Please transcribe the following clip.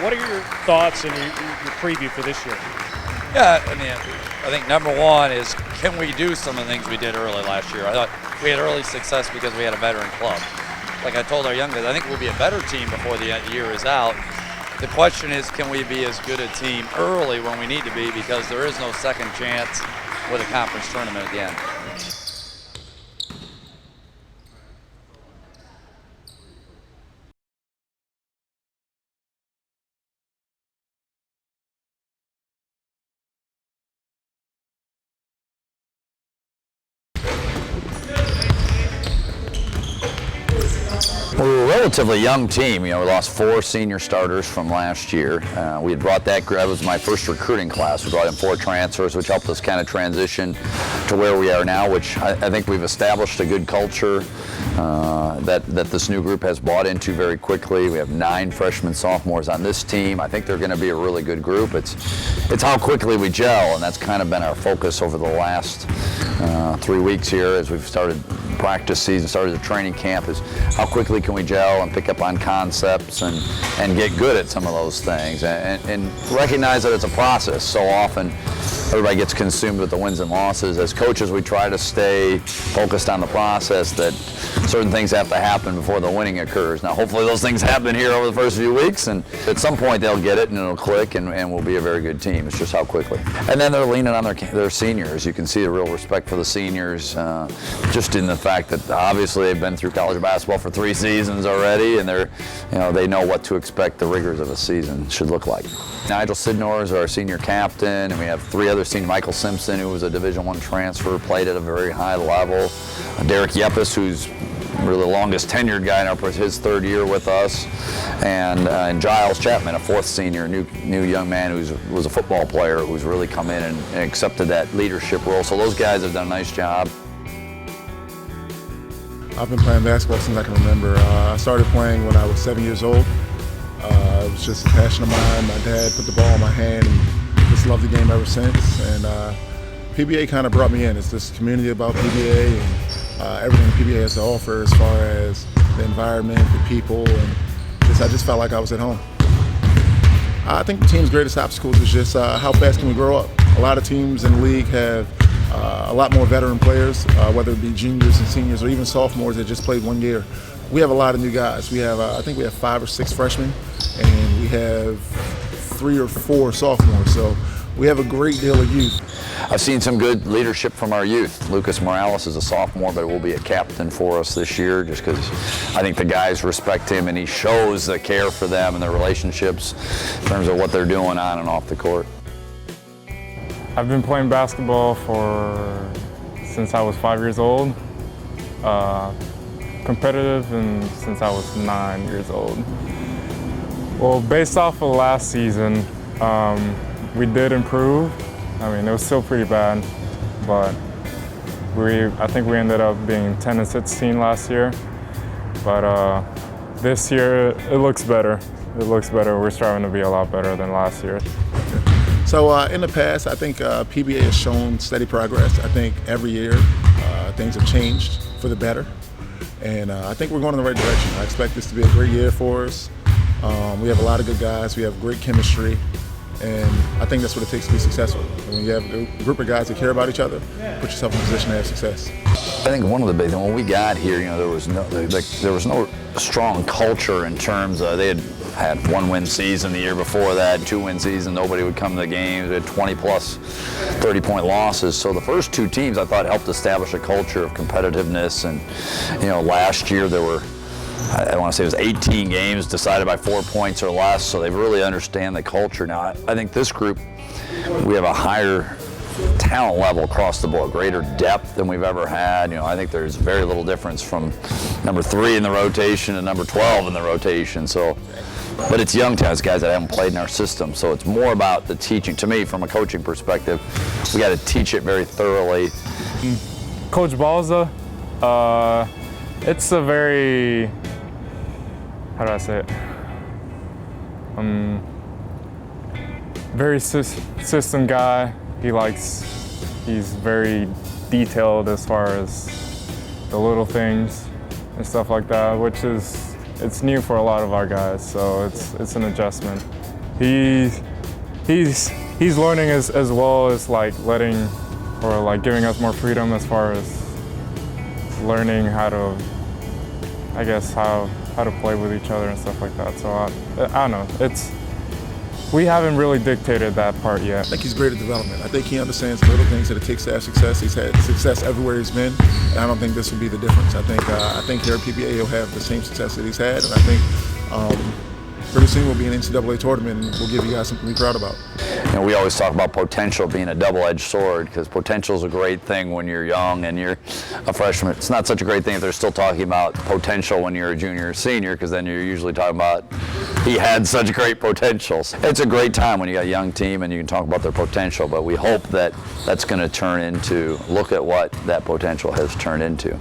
What are your thoughts and your preview for this year? Yeah, I mean, I think number one is, can we do some of the things we did early last year? I thought we had early success because we had a veteran club. Like I told our young guys, I think we'll be a better team before the year is out. The question is, can we be as good a team early when we need to be, because there is no second chance with a conference tournament at the end. We're a relatively young team. We lost 4 senior starters from last year. We had brought that was my first recruiting class. We brought in 4 transfers, which helped us kind of transition to where we are now, which I think we've established a good culture that this new group has bought into very quickly. We have 9 freshmen, sophomores on this team. I think they're going to be a really good group. It's how quickly we gel, and that's kind of been our focus over the last 3 weeks here as we've started practice season, started the training camp, is how quickly can we gel and pick up on concepts and get good at some of those things and recognize that it's a process. So often everybody gets consumed with the wins and losses. As coaches, we try to stay focused on the process, that certain things have to happen before the winning occurs. Now, hopefully those things happen here over the first few weeks, and at some point they'll get it and it'll click and we'll be a very good team. It's just how quickly. And then they're leaning on their seniors. You can see a real respect for the seniors, just in the fact that obviously they've been through college basketball for 3 seasons already, and they know what to expect the rigors of a season should look like. Nigel Sidnor is our senior captain, and we have 3 other seniors. Michael Simpson, who was a Division I transfer, played at a very high level. Derek Yepis, who's really the longest tenured guy in his 3rd year with us, and Giles Chapman, a 4th senior, new young man who was a football player who's really come in and accepted that leadership role. So those guys have done a nice job. I've been playing basketball since I can remember. I started playing when I was 7 years old. It was just a passion of mine. My dad put the ball in my hand and just loved the game ever since. And PBA kind of brought me in. It's this community about PBA and everything PBA has to offer as far as the environment, the people, and I just felt like I was at home. I think the team's greatest obstacles is just how fast can we grow up. A lot of teams in the league have a lot more veteran players, whether it be juniors and seniors or even sophomores that just played 1 year. We have a lot of new guys. We have, I think we have 5 or 6 freshmen, and we have 3 or 4 sophomores. So we have a great deal of youth. I've seen some good leadership from our youth. Lucas Morales is a sophomore, but will be a captain for us this year, just because I think the guys respect him and he shows the care for them and their relationships in terms of what they're doing on and off the court. I've been playing basketball since I was 5 years old. Competitive since I was 9 years old. Well, based off of last season, we did improve. I mean, it was still pretty bad, but I think we ended up being 10-16 last year. But this year, it looks better. It looks better. We're striving to be a lot better than last year. So in the past, I think PBA has shown steady progress. I think every year things have changed for the better. And I think we're going in the right direction. I expect this to be a great year for us. We have a lot of good guys. We have great chemistry. And I think that's what it takes to be successful. And when you have a group of guys that care about each other, put yourself in a position to have success. I think one of the big things, when we got here, there was no strong culture in terms of, they had 1-win season the year before that, 2-win season, nobody would come to the games, we had 20-plus 30-point losses. So the first 2 teams I thought helped establish a culture of competitiveness, and last year there were, I want to say it was 18 games decided by 4 points or less, so they really understand the culture. Now, I think this group, we have a higher talent level across the board, greater depth than we've ever had. I think there's very little difference from number 3 in the rotation to number 12 in the rotation. So, but it's young talent, guys that haven't played in our system. So it's more about the teaching. To me, from a coaching perspective, we got to teach it very thoroughly. Coach Balza, it's a very, how do I say it? Very system guy. He's very detailed as far as the little things and stuff like that, which it's new for a lot of our guys, so it's an adjustment. he's learning as well as like letting or like giving us more freedom as far as learning how to, I guess, how to play with each other and stuff like that. So I don't know. We haven't really dictated that part yet. I think he's great at development. I think he understands the little things that it takes to have success. He's had success everywhere he's been, and I don't think this will be the difference. I think here at PBA he'll have the same success that he's had, and I think pretty soon we'll be in an NCAA tournament, and we'll give you guys something to be proud about. You know, we always talk about potential being a double-edged sword, because potential is a great thing when you're young and you're a freshman. It's not such a great thing if they're still talking about potential when you're a junior or senior, because then you're usually talking about he had such great potential. It's a great time when you got a young team and you can talk about their potential, but we hope that that's going to turn into, look at what that potential has turned into.